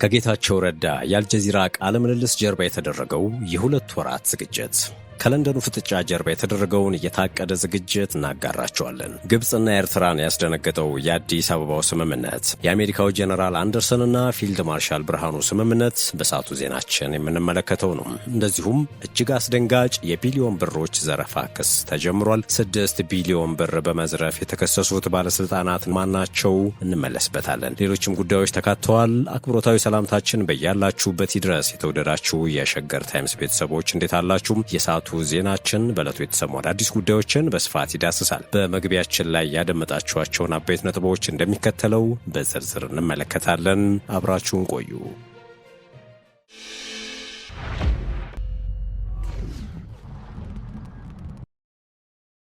ከጌታቸው ረዳ የአልጀዚራ ቃለ ምልልስ ጀርባ የተደረገው የሁለት ወራት ዝግጅት ከለንደኑ ፍጥጫ ጀርባ የተደረገውን የታቀደ ዝግጅት እናጋራቸዋለን። ግብጽና ኤርትራን ያስደነገጠው የአዲስ አበባው ስምምነት፣ የአሜሪካው ጄኔራል አንደርሰንና ፊልድ ማርሻል ብርሃኑ ስምምነት በሰዓቱ ዜናችን የምንመለከተው ነው። እንደዚሁም እጅግ አስደንጋጭ የቢሊዮን ብሮች ዘረፋ ክስ ተጀምሯል። 6 ቢሊዮን ብር በመዝረፍ የተከሰሱት ባለስልጣናት ማናቸው? እንመለስበታለን። ሌሎችም ጉዳዮች ተካተዋል። አክብሮታዊ ሰላምታችን በያላችሁበት ይድረስ። የተወደዳችሁ የሸገር ታይምስ ቤተሰቦች እንዴት አላችሁ? የሰዓቱ ዜናችን በዕለቱ የተሰሙ አዳዲስ ጉዳዮችን በስፋት ይዳስሳል። በመግቢያችን ላይ ያደመጣችኋቸውን አበይት ነጥቦች እንደሚከተለው በዝርዝር እንመለከታለን። አብራችሁን ቆዩ።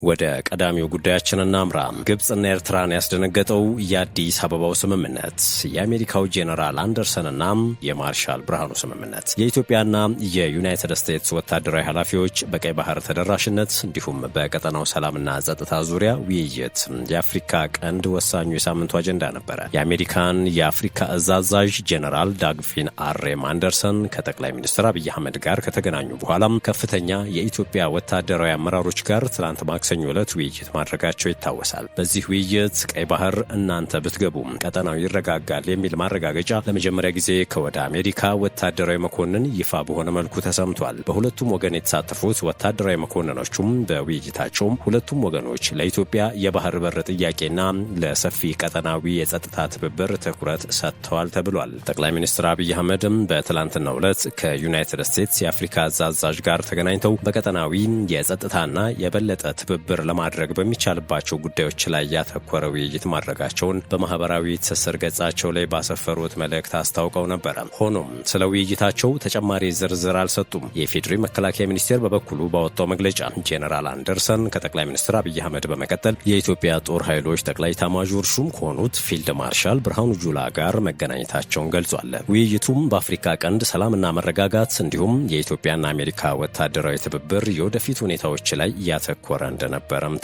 ወደ ቀዳሚው ጉዳያችን እናምራ። ግብጽና ኤርትራን ያስደነገጠው የአዲስ አበባው ስምምነት፣ የአሜሪካው ጄኔራል አንደርሰንና የማርሻል ብርሃኑ ስምምነት፣ የኢትዮጵያና የዩናይትድ ስቴትስ ወታደራዊ ኃላፊዎች በቀይ ባህር ተደራሽነት እንዲሁም በቀጠናው ሰላምና ጸጥታ ዙሪያ ውይይት የአፍሪካ ቀንድ ወሳኙ የሳምንቱ አጀንዳ ነበረ። የአሜሪካን የአፍሪካ እዝ አዛዥ ጄኔራል ዳግፊን አሬም አንደርሰን ከጠቅላይ ሚኒስትር አብይ አህመድ ጋር ከተገናኙ በኋላም ከፍተኛ የኢትዮጵያ ወታደራዊ አመራሮች ጋር ትላንት ማክሰኞ ዕለት ውይይት ማድረጋቸው ይታወሳል። በዚህ ውይይት ቀይ ባህር እናንተ ብትገቡም ቀጠናው ይረጋጋል የሚል ማረጋገጫ ለመጀመሪያ ጊዜ ከወደ አሜሪካ ወታደራዊ መኮንን ይፋ በሆነ መልኩ ተሰምቷል። በሁለቱም ወገን የተሳተፉት ወታደራዊ መኮንኖቹም በውይይታቸውም ሁለቱም ወገኖች ለኢትዮጵያ የባህር በር ጥያቄና ለሰፊ ቀጠናዊ የጸጥታ ትብብር ትኩረት ሰጥተዋል ተብሏል። ጠቅላይ ሚኒስትር አብይ አህመድም በትላንትናው ዕለት ከዩናይትድ ስቴትስ የአፍሪካ አዛዥ ጋር ተገናኝተው በቀጠናዊ የጸጥታና የበለጠ ትብብር ለማድረግ በሚቻልባቸው ጉዳዮች ላይ ያተኮረ ውይይት ማድረጋቸውን በማህበራዊ ትስስር ገጻቸው ላይ ባሰፈሩት መልእክት አስታውቀው ነበረ። ሆኖም ስለ ውይይታቸው ተጨማሪ ዝርዝር አልሰጡም። የፌዴሪ መከላከያ ሚኒስቴር በበኩሉ ባወጣው መግለጫ ጄኔራል አንደርሰን ከጠቅላይ ሚኒስትር አብይ አህመድ በመቀጠል የኢትዮጵያ ጦር ኃይሎች ጠቅላይ ኤታማዦር ሹም ከሆኑት ፊልድ ማርሻል ብርሃኑ ጁላ ጋር መገናኘታቸውን ገልጿል። ውይይቱም በአፍሪካ ቀንድ ሰላምና መረጋጋት እንዲሁም የኢትዮጵያና አሜሪካ ወታደራዊ ትብብር የወደፊት ሁኔታዎች ላይ ያተኮረ እንደነበረም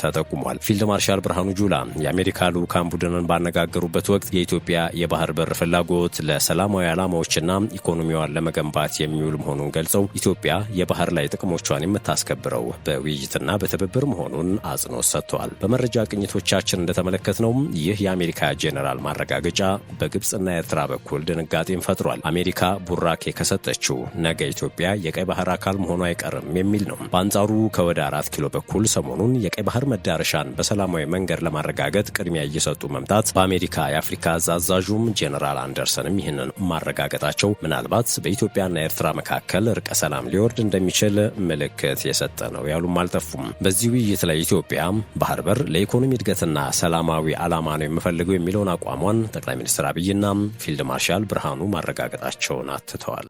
ተጠቁሟል። ፊልድ ማርሻል ብርሃኑ ጁላ የአሜሪካ ልዑካን ቡድንን ባነጋገሩበት ወቅት የኢትዮጵያ የባህር በር ፍላጎት ለሰላማዊ ዓላማዎችና ኢኮኖሚዋን ለመገንባት የሚውል መሆኑን ገልጸው ኢትዮጵያ የባህር ላይ ጥቅሞቿን የምታስከብረው በውይይትና በትብብር መሆኑን አጽንኦት ሰጥተዋል። በመረጃ ቅኝቶቻችን እንደተመለከትነው ይህ የአሜሪካ ጄኔራል ማረጋገጫ በግብጽና ኤርትራ በኩል ድንጋጤን ፈጥሯል። አሜሪካ ቡራኬ ከሰጠችው ነገ ኢትዮጵያ የቀይ ባህር አካል መሆኑ አይቀርም የሚል ነው። በአንጻሩ ከወደ 4 ኪሎ በኩል ሰሞኑን የቀይ ባህር መዳረሻን በሰላማዊ መንገድ ለማረጋገጥ ቅድሚያ እየሰጡ መምጣት በአሜሪካ የአፍሪካ አዛዡም ጄኔራል አንደርሰንም ይህንን ማረጋገጣቸው ምናልባት በኢትዮጵያና ኤርትራ መካከል እርቀ ሰላም ሊወርድ እንደሚችል ምልክት የሰጠ ነው ያሉም አልጠፉም። በዚህ ውይይት ላይ ኢትዮጵያ ባህር በር ለኢኮኖሚ እድገትና ሰላማዊ ዓላማ ነው የምፈልገው የሚለውን አቋሟን ጠቅላይ ሚኒስትር አብይና ፊልድ ማርሻል ብርሃኑ ማረጋገጣቸውን አትተዋል።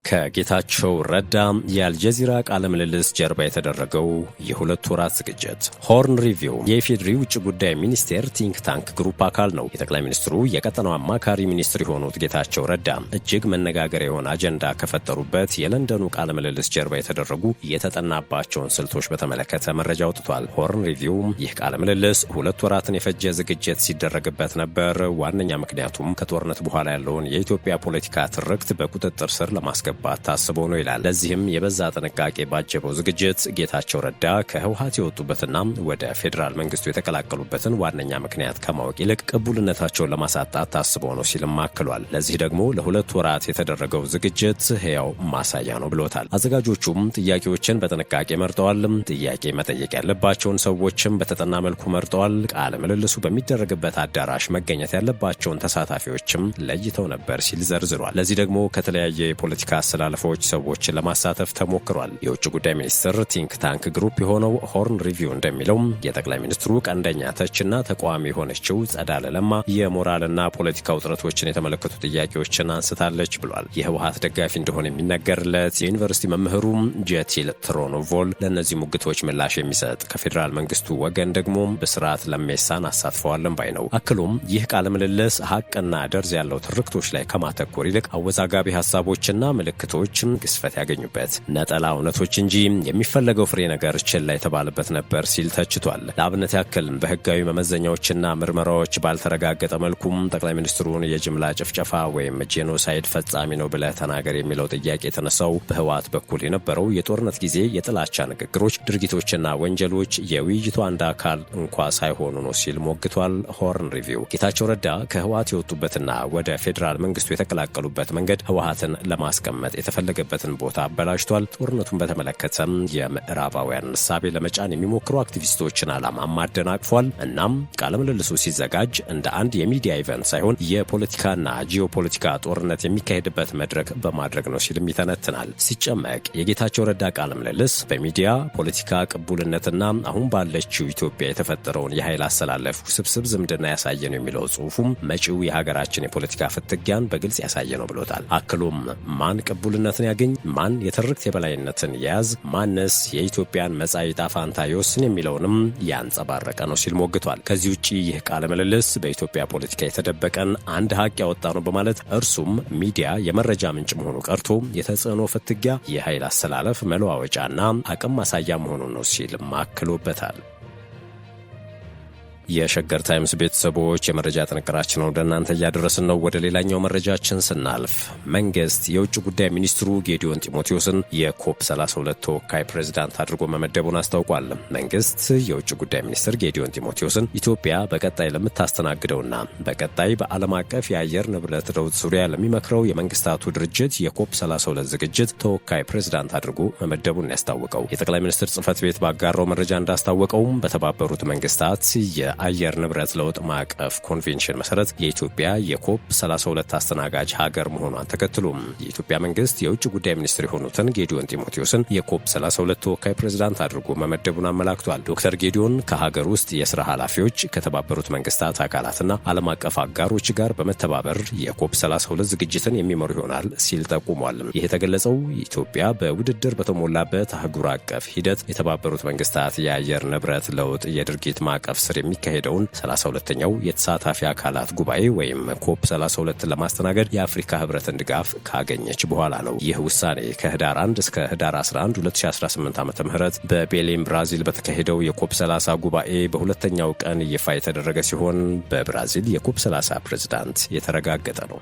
ከጌታቸው ረዳ የአልጀዚራ ቃለ ምልልስ ጀርባ የተደረገው የሁለት ወራት ዝግጅት፣ ሆርን ሪቪው የኢፌዴሪ ውጭ ጉዳይ ሚኒስቴር ቲንክ ታንክ ግሩፕ አካል ነው። የጠቅላይ ሚኒስትሩ የቀጠናው አማካሪ ሚኒስትር የሆኑት ጌታቸው ረዳ እጅግ መነጋገሪያ የሆነ አጀንዳ ከፈጠሩበት የለንደኑ ቃለ ምልልስ ጀርባ የተደረጉ የተጠናባቸውን ስልቶች በተመለከተ መረጃ አውጥቷል። ሆርን ሪቪው ይህ ቃለ ምልልስ 2 ወራትን የፈጀ ዝግጅት ሲደረግበት ነበር። ዋነኛ ምክንያቱም ከጦርነት በኋላ ያለውን የኢትዮጵያ ፖለቲካ ትርክት በቁጥጥር ስር ለማስገባት ታስቦ ነው ይላል። ለዚህም የበዛ ጥንቃቄ ባጀበው ዝግጅት ጌታቸው ረዳ ከህወሓት የወጡበትና ወደ ፌዴራል መንግስቱ የተቀላቀሉበትን ዋነኛ ምክንያት ከማወቅ ይልቅ ቅቡልነታቸውን ለማሳጣት ታስቦ ነው ሲልም አክሏል። ለዚህ ደግሞ ለ2 ወራት የተደረገው ዝግጅት ሕያው ማሳያ ነው ብሎታል። አዘጋጆቹም ጥያቄዎችን በጥንቃቄ መርጠዋል። ጥያቄ መጠየቅ ያለባቸውን ሰዎችም በተጠና መልኩ መርጠዋል። ቃለ ምልልሱ በሚደረግበት አዳራሽ መገኘት ያለባቸውን ተሳታፊዎችም ለይተው ነበር ሲል ዘርዝሯል። ለዚህ ደግሞ ከተለያየ የፖለቲካ አስተላለፎች ሰዎችን ለማሳተፍ ተሞክሯል። የውጭ ጉዳይ ሚኒስቴር ቲንክ ታንክ ግሩፕ የሆነው ሆርን ሪቪው እንደሚለው የጠቅላይ ሚኒስትሩ ቀንደኛ ተችና ተቃዋሚ የሆነችው ጸዳለ ለማ የሞራልና ፖለቲካ ውጥረቶችን የተመለከቱ ጥያቄዎችን አንስታለች ብሏል። የህወሓት ደጋፊ እንደሆነ የሚነገርለት የዩኒቨርሲቲ መምህሩ ጄቲል ትሮኖቮል ለእነዚህ ሙግቶች ምላሽ የሚሰጥ ከፌዴራል መንግስቱ ወገን ደግሞ በስርዓት ለሜሳን አሳትፈዋለን ባይ ነው። አክሎም ይህ ቃለ ምልልስ ሀቅና ደርዝ ያለው ትርክቶች ላይ ከማተኮር ይልቅ አወዛጋቢ ሀሳቦችና ምልክቶች ግዝፈት ያገኙበት ነጠላ እውነቶች እንጂ የሚፈለገው ፍሬ ነገር ችላ የተባለበት ነበር ሲል ተችቷል። ለአብነት ያክል በህጋዊ መመዘኛዎችና ምርመራዎች ባልተረጋገጠ መልኩም ጠቅላይ ሚኒስትሩን የጅምላ ጭፍጨፋ ወይም ጄኖሳይድ ፈጻሚ ነው ብለህ ተናገር የሚለው ጥያቄ የተነሳው በህወሓት በኩል የነበረው የጦርነት ጊዜ የጥላቻ ንግግሮች፣ ድርጊቶችና ወንጀሎች የውይይቱ አንድ አካል እንኳ ሳይሆኑ ነው ሲል ሞግቷል። ሆርን ሪቪው ጌታቸው ረዳ ከህወሓት የወጡበትና ወደ ፌዴራል መንግስቱ የተቀላቀሉበት መንገድ ህወሓትን ለማስቀመጥ የተፈለገበትን ቦታ አበላሽቷል። ጦርነቱን በተመለከተም የምዕራባውያን እሳቤ ለመጫን የሚሞክሩ አክቲቪስቶችን ዓላማ አደናቅፏል። እናም ቃለ ምልልሱ ሲዘጋጅ እንደ አንድ የሚዲያ ኢቨንት ሳይሆን የፖለቲካና ጂኦፖለቲካ ጦርነት የሚካሄድበት መድረክ በማድረግ ነው ሲልም ይተነትናል። ሲጨመቅ የጌታቸው ረዳ ቃለ ምልልስ በሚዲያ ፖለቲካ ቅቡልነትና አሁን ባለችው ኢትዮጵያ የተፈጠረውን የኃይል አሰላለፍ ውስብስብ ዝምድና ያሳየ ነው የሚለው ጽሑፉም መጪው የሀገራችን የፖለቲካ ፍትጊያን በግልጽ ያሳየ ነው ብሎታል። አክሎም ማን ቅቡልነትን ያገኝ፣ ማን የትርክት የበላይነትን የያዝ፣ ማንስ የኢትዮጵያን መጻኢ ዕጣ ፈንታ ይወስን የሚለውንም ያንጸባረቀ ነው ሲል ሞግቷል። ከዚህ ውጪ ይህ ቃለ ምልልስ በኢትዮጵያ ፖለቲካ የተደበቀን አንድ ሀቅ ያወጣ ነው በማለት እርሱም ሚዲያ የመረጃ ምንጭ መሆኑ ቀርቶ የተጽዕኖ ፍትጊያ፣ የኃይል አሰላለፍ መለዋወጫና አቅም ማሳያ መሆኑን ነው ሲል አክሎበታል። የሸገር ታይምስ ቤተሰቦች የመረጃ ጥንቅራችን ወደ እናንተ እያደረስን ነው። ወደ ሌላኛው መረጃችን ስናልፍ መንግስት የውጭ ጉዳይ ሚኒስትሩ ጌዲዮን ጢሞቴዎስን የኮፕ 32 ተወካይ ፕሬዝዳንት አድርጎ መመደቡን አስታውቋል። መንግስት የውጭ ጉዳይ ሚኒስትር ጌዲዮን ጢሞቴዎስን ኢትዮጵያ በቀጣይ ለምታስተናግደውና በቀጣይ በዓለም አቀፍ የአየር ንብረት ለውጥ ዙሪያ ለሚመክረው የመንግስታቱ ድርጅት የኮፕ 32 ዝግጅት ተወካይ ፕሬዝዳንት አድርጎ መመደቡን ያስታወቀው የጠቅላይ ሚኒስትር ጽህፈት ቤት ባጋራው መረጃ እንዳስታወቀውም በተባበሩት መንግስታት የአየር ንብረት ለውጥ ማዕቀፍ ኮንቬንሽን መሰረት የኢትዮጵያ የኮፕ 32 አስተናጋጅ ሀገር መሆኗን ተከትሎም የኢትዮጵያ መንግስት የውጭ ጉዳይ ሚኒስትር የሆኑትን ጌዲዮን ጢሞቴዎስን የኮፕ 32 ተወካይ ፕሬዝዳንት አድርጎ መመደቡን አመላክቷል። ዶክተር ጌዲዮን ከሀገር ውስጥ የስራ ኃላፊዎች ከተባበሩት መንግስታት አካላትና ዓለም አቀፍ አጋሮች ጋር በመተባበር የኮፕ 32 ዝግጅትን የሚመሩ ይሆናል ሲል ጠቁሟል። ይህ የተገለጸው ኢትዮጵያ በውድድር በተሞላበት አህጉር አቀፍ ሂደት የተባበሩት መንግስታት የአየር ንብረት ለውጥ የድርጊት ማዕቀፍ ስር የሚካሄደውን 32ኛው የተሳታፊ አካላት ጉባኤ ወይም ኮፕ 32 ለማስተናገድ የአፍሪካ ህብረትን ድጋፍ ካገኘች በኋላ ነው። ይህ ውሳኔ ከህዳር 1 እስከ ህዳር 11 2018 ዓ.ም በቤሌም ብራዚል በተካሄደው የኮፕ 30 ጉባኤ በሁለተኛው ቀን ይፋ የተደረገ ሲሆን በብራዚል የኮፕ 30 ፕሬዝዳንት የተረጋገጠ ነው።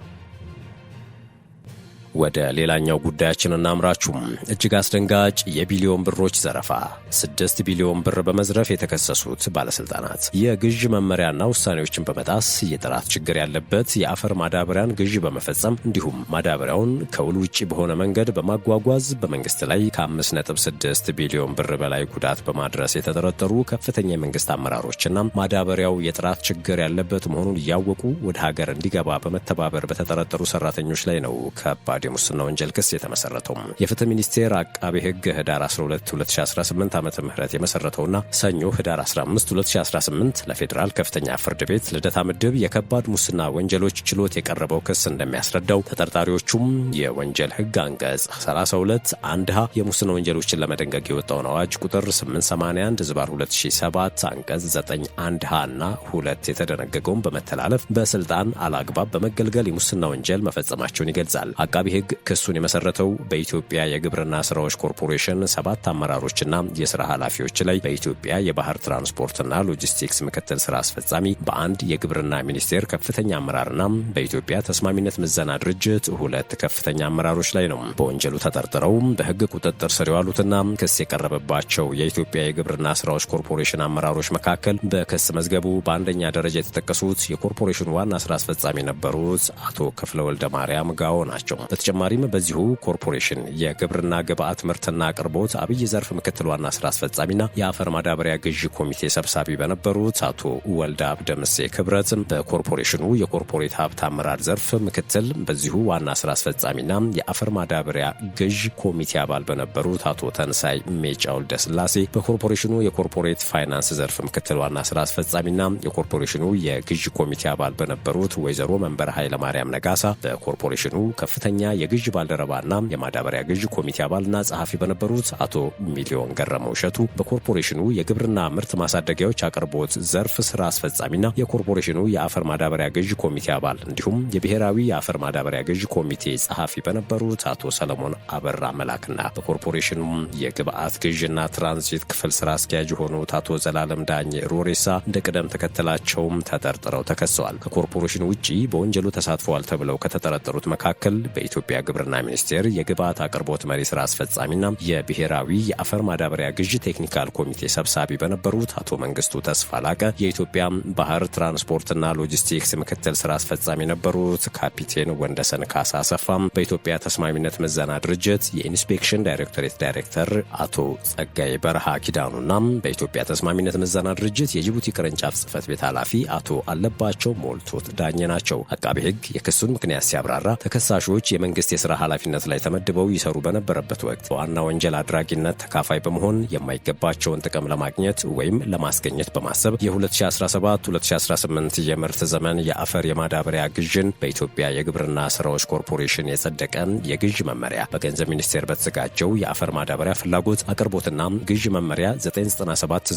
ወደ ሌላኛው ጉዳያችን እናምራችሁም። እጅግ አስደንጋጭ የቢሊዮን ብሮች ዘረፋ። 6 ቢሊዮን ብር በመዝረፍ የተከሰሱት ባለስልጣናት የግዥ መመሪያና ውሳኔዎችን በመጣስ የጥራት ችግር ያለበት የአፈር ማዳበሪያን ግዥ በመፈጸም እንዲሁም ማዳበሪያውን ከውል ውጪ በሆነ መንገድ በማጓጓዝ በመንግስት ላይ ከ5.6 ቢሊዮን ብር በላይ ጉዳት በማድረስ የተጠረጠሩ ከፍተኛ የመንግስት አመራሮችና ማዳበሪያው የጥራት ችግር ያለበት መሆኑን እያወቁ ወደ ሀገር እንዲገባ በመተባበር በተጠረጠሩ ሰራተኞች ላይ ነው ከባድ የሙስና ወንጀል ክስ የተመሰረተው። የፍትህ ሚኒስቴር አቃቤ ህግ ህዳር 12 2018 ዓ.ም የመሰረተውና ሰኞ ህዳር 15 2018 ለፌዴራል ከፍተኛ ፍርድ ቤት ልደታ ምድብ የከባድ ሙስና ወንጀሎች ችሎት የቀረበው ክስ እንደሚያስረዳው ተጠርጣሪዎቹም የወንጀል ህግ አንቀጽ 32 1ሀ የሙስና ወንጀሎችን ለመደንገግ የወጣውን አዋጅ ቁጥር 881/2007 አንቀጽ 9 1ሀ እና 2 የተደነገገውን በመተላለፍ በስልጣን አላግባብ በመገልገል የሙስና ወንጀል መፈጸማቸውን ይገልጻል። አቃቤ ህግ ክሱን የመሰረተው በኢትዮጵያ የግብርና ስራዎች ኮርፖሬሽን 7 አመራሮችና የስራ ኃላፊዎች ላይ በኢትዮጵያ የባህር ትራንስፖርትና ሎጂስቲክስ ምክትል ስራ አስፈጻሚ በአንድ የግብርና ሚኒስቴር ከፍተኛ አመራርና በኢትዮጵያ ተስማሚነት ምዘና ድርጅት 2 ከፍተኛ አመራሮች ላይ ነው። በወንጀሉ ተጠርጥረው በህግ ቁጥጥር ስር የዋሉትና ክስ የቀረበባቸው የኢትዮጵያ የግብርና ስራዎች ኮርፖሬሽን አመራሮች መካከል በክስ መዝገቡ በአንደኛ ደረጃ የተጠቀሱት የኮርፖሬሽኑ ዋና ስራ አስፈጻሚ የነበሩት አቶ ክፍለ ወልደ ማርያም ጋዎ ናቸው። በተጨማሪም በዚሁ ኮርፖሬሽን የግብርና ግብዓት ምርትና አቅርቦት አብይ ዘርፍ ምክትል ዋና ስራ አስፈጻሚና የአፈር ማዳበሪያ ግዢ ኮሚቴ ሰብሳቢ በነበሩት አቶ ወልደአብ ደምሴ ክብረት፣ በኮርፖሬሽኑ የኮርፖሬት ሀብት አመራር ዘርፍ ምክትል በዚሁ ዋና ስራ አስፈጻሚና የአፈር ማዳበሪያ ግዢ ኮሚቴ አባል በነበሩት አቶ ተንሳይ ሜጫ ወልደ ስላሴ፣ በኮርፖሬሽኑ የኮርፖሬት ፋይናንስ ዘርፍ ምክትል ዋና ስራ አስፈጻሚና የኮርፖሬሽኑ የግዢ ኮሚቴ አባል በነበሩት ወይዘሮ መንበረ ኃይለ ማርያም ነጋሳ፣ በኮርፖሬሽኑ ከፍተኛ የግዥ ባልደረባና የማዳበሪያ ግዥ ኮሚቴ አባልና ጸሐፊ በነበሩት አቶ ሚሊዮን ገረመው እሸቱ በኮርፖሬሽኑ የግብርና ምርት ማሳደጊያዎች አቅርቦት ዘርፍ ስራ አስፈጻሚና የኮርፖሬሽኑ የአፈር ማዳበሪያ ግዥ ኮሚቴ አባል እንዲሁም የብሔራዊ የአፈር ማዳበሪያ ግዥ ኮሚቴ ጸሐፊ በነበሩት አቶ ሰለሞን አበራ መላክና በኮርፖሬሽኑ የግብአት ግዥና ትራንዚት ክፍል ስራ አስኪያጅ የሆኑት አቶ ዘላለም ዳኝ ሮሬሳ እንደ ቅደም ተከተላቸውም ተጠርጥረው ተከሰዋል። ከኮርፖሬሽኑ ውጪ በወንጀሉ ተሳትፈዋል ተብለው ከተጠረጠሩት መካከል በኢትዮጵያ ግብርና ሚኒስቴር የግብአት አቅርቦት መሪ ስራ አስፈጻሚና የብሔራዊ የአፈር ማዳበሪያ ግዥ ቴክኒካል ኮሚቴ ሰብሳቢ በነበሩት አቶ መንግስቱ ተስፋ ላቀ፣ የኢትዮጵያ ባህር ትራንስፖርትና ሎጂስቲክስ ምክትል ስራ አስፈጻሚ የነበሩት ካፒቴን ወንደሰን ካሳ አሰፋም፣ በኢትዮጵያ ተስማሚነት ምዘና ድርጅት የኢንስፔክሽን ዳይሬክቶሬት ዳይሬክተር አቶ ጸጋይ በረሃ ኪዳኑና በኢትዮጵያ ተስማሚነት ምዘና ድርጅት የጅቡቲ ቅርንጫፍ ጽህፈት ቤት ኃላፊ አቶ አለባቸው ሞልቶት ዳኘ ናቸው። አቃቤ ሕግ የክሱን ምክንያት ሲያብራራ ተከሳሾች የመንግስት የሥራ ኃላፊነት ላይ ተመድበው ይሰሩ በነበረበት ወቅት በዋና ወንጀል አድራጊነት ተካፋይ በመሆን የማይገባቸውን ጥቅም ለማግኘት ወይም ለማስገኘት በማሰብ የ2017-2018 የምርት ዘመን የአፈር የማዳበሪያ ግዥን በኢትዮጵያ የግብርና ስራዎች ኮርፖሬሽን የጸደቀን የግዥ መመሪያ በገንዘብ ሚኒስቴር በተዘጋጀው የአፈር ማዳበሪያ ፍላጎት አቅርቦትና ግዥ መመሪያ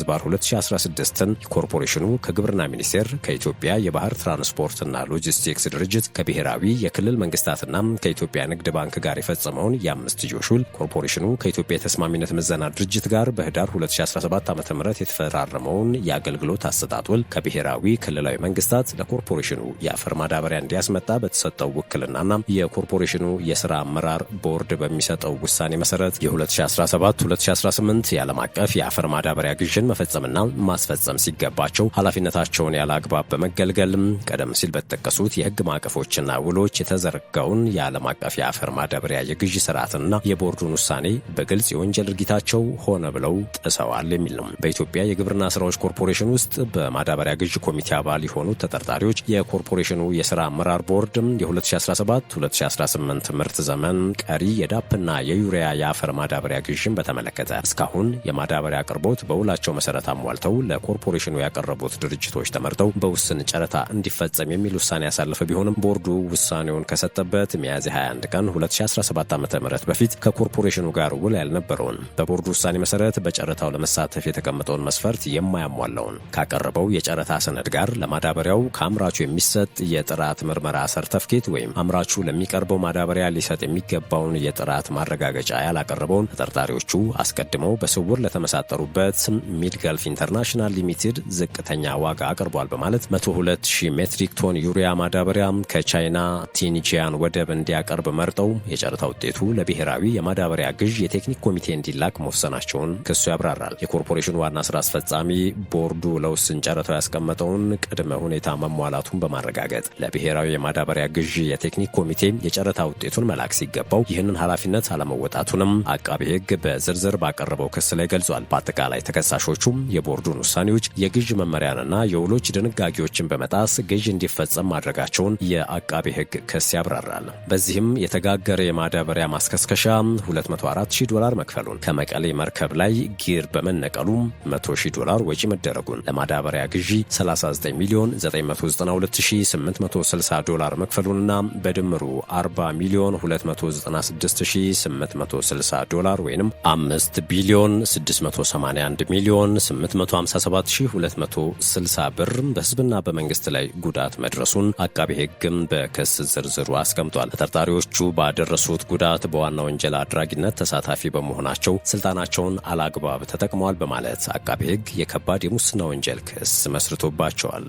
997/2016ን ኮርፖሬሽኑ ከግብርና ሚኒስቴር፣ ከኢትዮጵያ የባህር ትራንስፖርትና ሎጂስቲክስ ድርጅት፣ ከብሔራዊ የክልል መንግስታትና ከኢትዮጵያ ንግድ ባንክ ጋር የፈጸመውን የአምስትዮሽ ውል ኮርፖሬሽኑ ከኢትዮጵያ የተስማሚነት ምዘና ድርጅት ጋር በህዳር 2017 ዓ.ም የተፈራረመውን የአገልግሎት አሰጣጥ ውል ከብሔራዊ ክልላዊ መንግስታት ለኮርፖሬሽኑ የአፈር ማዳበሪያ እንዲያስመጣ በተሰጠው ውክልናና የኮርፖሬሽኑ የሥራ አመራር ቦርድ በሚሰጠው ውሳኔ መሰረት የ2017-2018 የዓለም አቀፍ የአፈር ማዳበሪያ ግዥን መፈጸምና ማስፈጸም ሲገባቸው ኃላፊነታቸውን ያለ አግባብ በመገልገል ቀደም ሲል በተጠቀሱት የህግ ማዕቀፎችና ውሎች የተዘረጋውን የዓለም አቀፍ የአፈር ማዳበሪያ የግዥ ስርዓትና የቦርዱን ውሳኔ በግልጽ የወንጀል ድርጊታቸው ሆነ ብለው ጥሰዋል የሚል ነው። በኢትዮጵያ የግብርና ስራዎች ኮርፖሬሽን ውስጥ በማዳበሪያ ግዥ ኮሚቴ አባል የሆኑት ተጠርጣሪዎች የኮርፖሬሽኑ የሥራ አመራር ቦርድ የ2017-2018 ምርት ዘመን ቀሪ የዳፕና የዩሪያ የአፈር ማዳበሪያ ግዥን በተመለከተ እስካሁን የማዳበሪያ አቅርቦት በውላቸው መሰረት አሟልተው ለኮርፖሬሽኑ ያቀረቡት ድርጅቶች ተመርጠው በውስን ጨረታ እንዲፈጸም የሚል ውሳኔ ያሳለፈ ቢሆንም ቦርዱ ውሳኔውን ከሰጠበት ሚያዝያ 21 ቀን 2017 ዓ.ም በፊት ከኮርፖሬሽኑ ጋር ውል ያልነበረውን በቦርዱ ውሳኔ መሰረት በጨረታው ለመሳተፍ የተቀመጠውን መስፈርት የማያሟላውን ካቀረበው የጨረታ ሰነድ ጋር ለማዳበሪያው ከአምራቹ የሚሰጥ የጥራት ምርመራ ሰርተፍኬት ወይም አምራቹ ለሚቀርበው ማዳበሪያ ሊሰጥ የሚገባውን የጥራት ማረጋገጫ ያላቀረበውን ተጠርጣሪዎቹ አስቀድመው በስውር ለተመሳጠሩበት ሚድ ገልፍ ኢንተርናሽናል ሊሚቴድ ዝቅተኛ ዋጋ አቅርቧል በማለት 102,000 ሜትሪክ ቶን ዩሪያ ማዳበሪያ ከቻይና ቲንጂያን ወደብ እንዲያቀርብ መርጠው የጨረታ ውጤቱ ለብሔራዊ የማዳበሪያ ግዥ የቴክኒክ ኮሚቴ እንዲላክ መወሰናቸውን ክሱ ያብራራል። የኮርፖሬሽኑ ዋና ስራ አስፈጻሚ ቦርዱ ለውስን ጨረታው ያስቀመጠውን ቅድመ ሁኔታ መሟላቱን በማረጋገጥ ለብሔራዊ የማዳበሪያ ግዥ የቴክኒክ ኮሚቴ የጨረታ ውጤቱን መላክ ሲገባው ይህንን ኃላፊነት አለመወጣቱንም አቃቤ ሕግ በዝርዝር ባቀረበው ክስ ላይ ገልጿል። በአጠቃላይ ተከሳሾቹም የቦርዱን ውሳኔዎች፣ የግዥ መመሪያንና የውሎች ድንጋጌዎችን በመጣስ ግዥ እንዲፈጸም ማድረጋቸውን የአቃቤ ሕግ ክስ ያብራራል። በዚህም የተጋገረ የማዳበሪያ ማስከስከሻ $204,000 መክፈሉን፣ ከመቀሌ መርከብ ላይ ጊር በመነቀሉ $100,000 ወጪ መደረጉን፣ ለማዳበሪያ ግዢ $39,992,860 መክፈሉንና በድምሩ $40,296,860 ወይም $5,681,857,260 ብር በህዝብና በመንግስት ላይ ጉዳት መድረሱን አቃቤ ሕግም በክስ ዝርዝሩ አስቀምጧል። ተጠርጣሪዎቹ ባደረሱት ጉዳት በዋና ወንጀል አድራጊነት ተሳታፊ በመሆናቸው ስልጣናቸውን አላግባብ ተጠቅመዋል በማለት አቃቤ ሕግ የከባድ የሙስና ወንጀል ክስ መስርቶባቸዋል።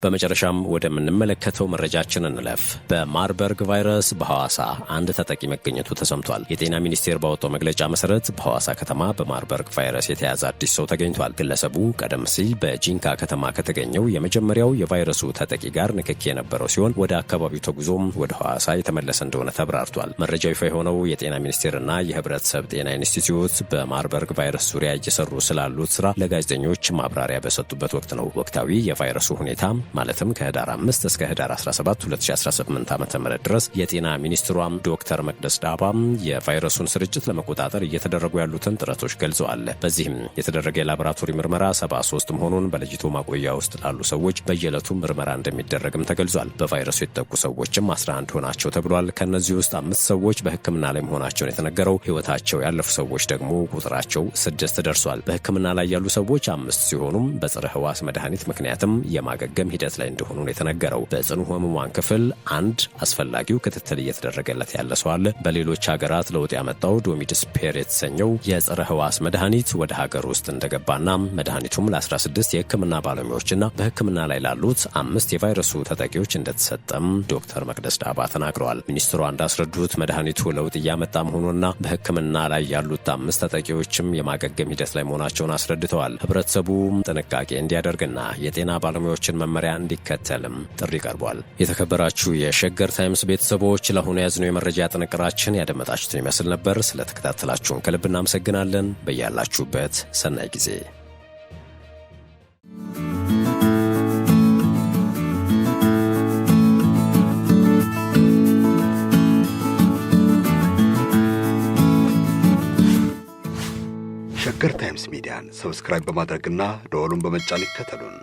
በመጨረሻም ወደምንመለከተው መረጃችን እንለፍ። በማርበርግ ቫይረስ በሐዋሳ አንድ ተጠቂ መገኘቱ ተሰምቷል። የጤና ሚኒስቴር ባወጣው መግለጫ መሰረት በሐዋሳ ከተማ በማርበርግ ቫይረስ የተያዘ አዲስ ሰው ተገኝቷል። ግለሰቡ ቀደም ሲል በጂንካ ከተማ ከተገኘው የመጀመሪያው የቫይረሱ ተጠቂ ጋር ንክኪ የነበረው ሲሆን ወደ አካባቢው ተጉዞም ወደ ሐዋሳ የተመለሰ እንደሆነ ተብራርቷል። መረጃው ይፋ የሆነው የጤና ሚኒስቴርና የህብረተሰብ ጤና ኢንስቲትዩት በማርበርግ ቫይረስ ዙሪያ እየሰሩ ስላሉት ስራ ለጋዜጠኞች ማብራሪያ በሰጡበት ወቅት ነው። ወቅታዊ የቫይረሱ ሁኔታ ማለትም ከህዳር 5 እስከ ህዳር 17 2018 ዓ.ም ድረስ የጤና ሚኒስትሯ ዶክተር መቅደስ ዳባ የቫይረሱን ስርጭት ለመቆጣጠር እየተደረጉ ያሉትን ጥረቶች ገልጸዋል። በዚህም የተደረገ የላቦራቶሪ ምርመራ 73 መሆኑን በለይቶ ማቆያ ውስጥ ላሉ ሰዎች በየዕለቱ ምርመራ እንደሚደረግም ተገልጿል። በቫይረሱ የተጠቁ ሰዎችም 11 ሆናቸው ተብሏል። ከነዚህ ውስጥ 5 ሰዎች በህክምና ላይ መሆናቸውን የተነገረው፣ ህይወታቸው ያለፉ ሰዎች ደግሞ ቁጥራቸው 6 ደርሷል። በህክምና ላይ ያሉ ሰዎች 5 ሲሆኑም በጸረ ህዋስ መድኃኒት ምክንያትም የማገገም ሂደት ላይ እንደሆኑ ነው የተነገረው። በጽኑ ህሙማን ክፍል 1 አስፈላጊው ክትትል እየተደረገለት ያለ ሰው አለ። በሌሎች ሀገራት ለውጥ ያመጣው ዶሚድስፔር የተሰኘው የጸረ ህዋስ መድኃኒት ወደ ሀገር ውስጥ እንደገባና መድኃኒቱም ለ16 የህክምና ባለሙያዎችና በህክምና ላይ ላሉት 5 የቫይረሱ ተጠቂዎች እንደተሰጠም ዶክተር መቅደስ ዳባ ተናግረዋል። ሚኒስትሯ እንዳስረዱት መድኃኒቱ ለውጥ እያመጣ መሆኑና በህክምና ላይ ያሉት 5 ተጠቂዎችም የማገገም ሂደት ላይ መሆናቸውን አስረድተዋል። ህብረተሰቡ ጥንቃቄ እንዲያደርግና የጤና ባለሙያዎችን መመሪያ እንዲከተልም ጥሪ ቀርቧል። የተከበራችሁ የሸገር ታይምስ ቤተሰቦች ለአሁኑ ያዝነው የመረጃ ጥንቅራችን ያደመጣችሁትን ይመስል ነበር። ስለተከታተላችሁን ከልብ እናመሰግናለን። በያላችሁበት ሰናይ ጊዜ። ሸገር ታይምስ ሚዲያን ሰብስክራይብ በማድረግና ደወሉን በመጫን ይከተሉን።